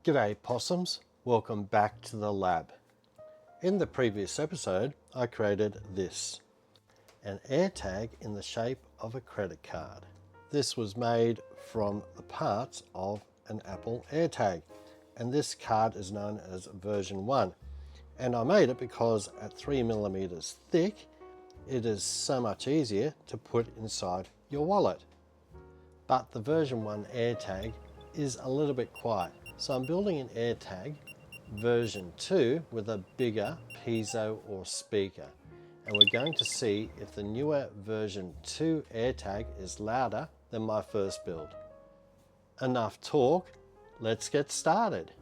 G'day possums, welcome back to the lab. In the previous episode I created this, an AirTag in the shape of a credit card. This was made from the parts of an Apple AirTag, and this card is known as version 1. And I made it because at 3mm thick it is so much easier to put inside your wallet. But the version 1 AirTag is a little bit quiet. So I'm building an AirTag version 2 with a bigger piezo or speaker. And we're going to see if the newer version 2 AirTag is louder than my first build. Enough talk, let's get started.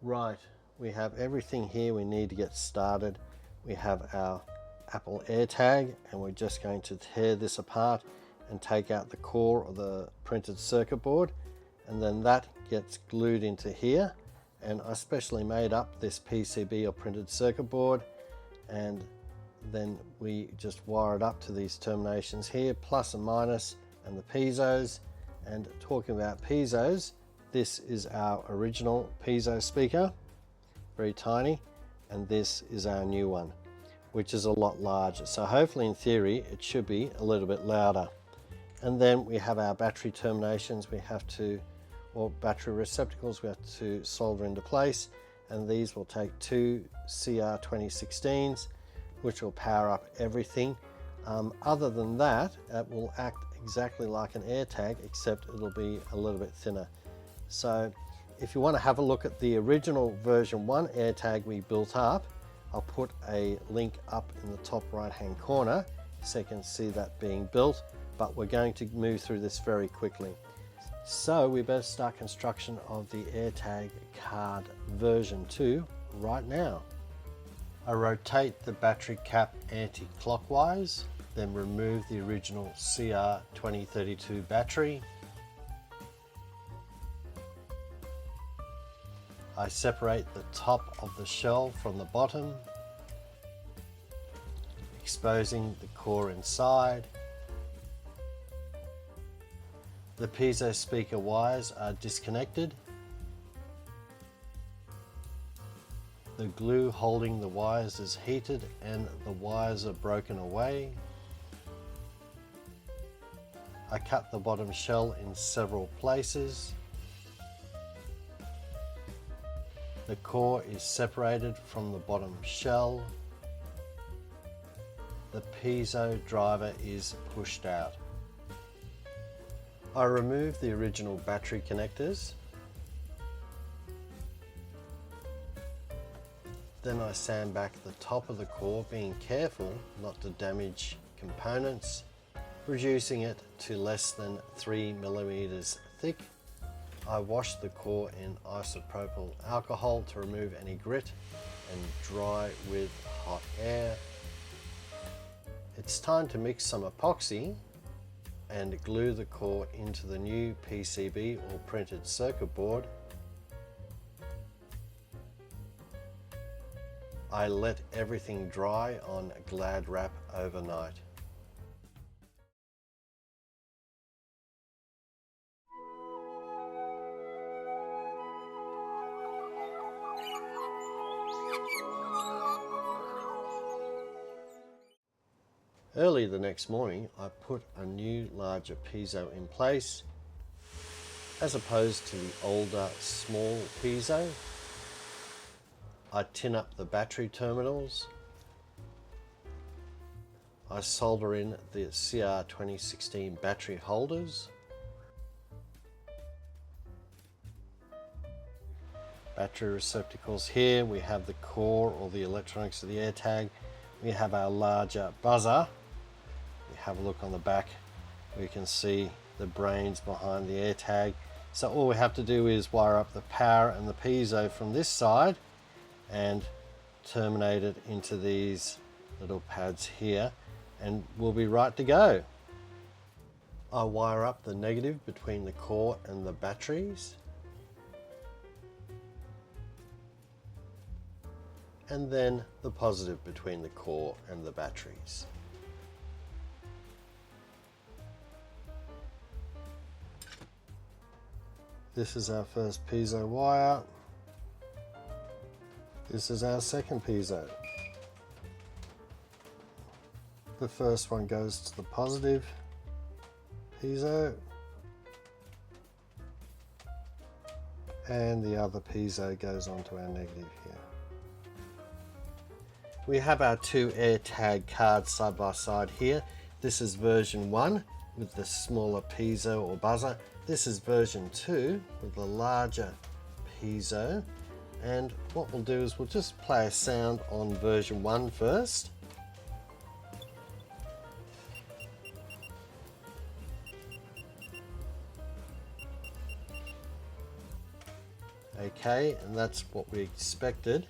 Right, we have everything here we need to get started. We have our Apple AirTag and we're just going to tear this apart and take out the core of the printed circuit board, and then that gets glued into here. And I specially made up this PCB or printed circuit board, and then we just wire it up to these terminations here, plus and minus, and the piezos. And talking about piezos, this is our original piezo speaker, very tiny, and this is our new one, which is a lot larger. So hopefully in theory it should be a little bit louder. And then we have our battery terminations or battery receptacles we have to solder into place, and these will take two CR2016s which will power up everything. Other than that, it will act exactly like an AirTag, except it'll be a little bit thinner. So if you want to have a look at the original version 1 AirTag we built up, I'll put a link up in the top right hand corner so you can see that being built, but we're going to move through this very quickly. So we better start construction of the AirTag card version 2 right now. I rotate the battery cap anti-clockwise, then remove the original CR2032 battery. I separate the top of the shell from the bottom, exposing the core inside. The piezo speaker wires are disconnected. The glue holding the wires is heated and the wires are broken away. I cut the bottom shell in several places. The core is separated from the bottom shell. The piezo driver is pushed out. I remove the original battery connectors. Then I sand back the top of the core, being careful not to damage components, reducing it to less than 3mm thick. I wash the core in isopropyl alcohol to remove any grit and dry with hot air. It's time to mix some epoxy and glue the core into the new PCB or printed circuit board. I let everything dry on Glad wrap overnight. Early the next morning, I put a new larger piezo in place, as opposed to the older small piezo. I tin up the battery terminals. I solder in the CR2016 battery holders. Battery receptacles here. We have the core or the electronics of the AirTag. We have our larger buzzer. We have a look on the back. We can see the brains behind the AirTag. So all we have to do is wire up the power and the piezo from this side and terminate it into these little pads here, and we'll be right to go. I wire up the negative between the core and the batteries. and then the positive between the core and the batteries. This is our first piezo wire. This is our second piezo. The first one goes to the positive piezo, and the other piezo goes onto our negative here. We have our two AirTag cards side by side here. This is version 1 with the smaller piezo or buzzer. This is version 2 with the larger piezo. And what we'll do is we'll just play a sound on version 1 first. Okay, and that's what we expected.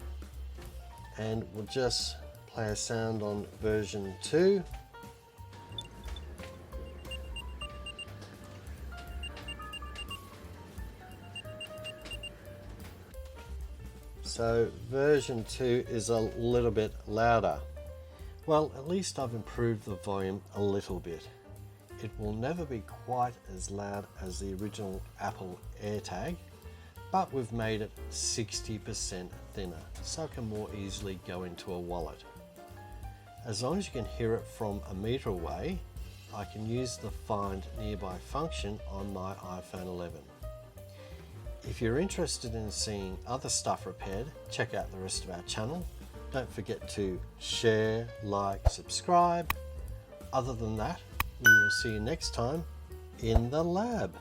And we'll just play a sound on version 2. So version 2 is a little bit louder. Well, at least I've improved the volume a little bit. It will never be quite as loud as the original Apple AirTag, but we've made it 60% thinner, so it can more easily go into a wallet. As long as you can hear it from a meter away, I can use the Find Nearby function on my iPhone 11. If you're interested in seeing other stuff repaired, check out the rest of our channel. Don't forget to share, like, subscribe. Other than that, we will see you next time in the lab.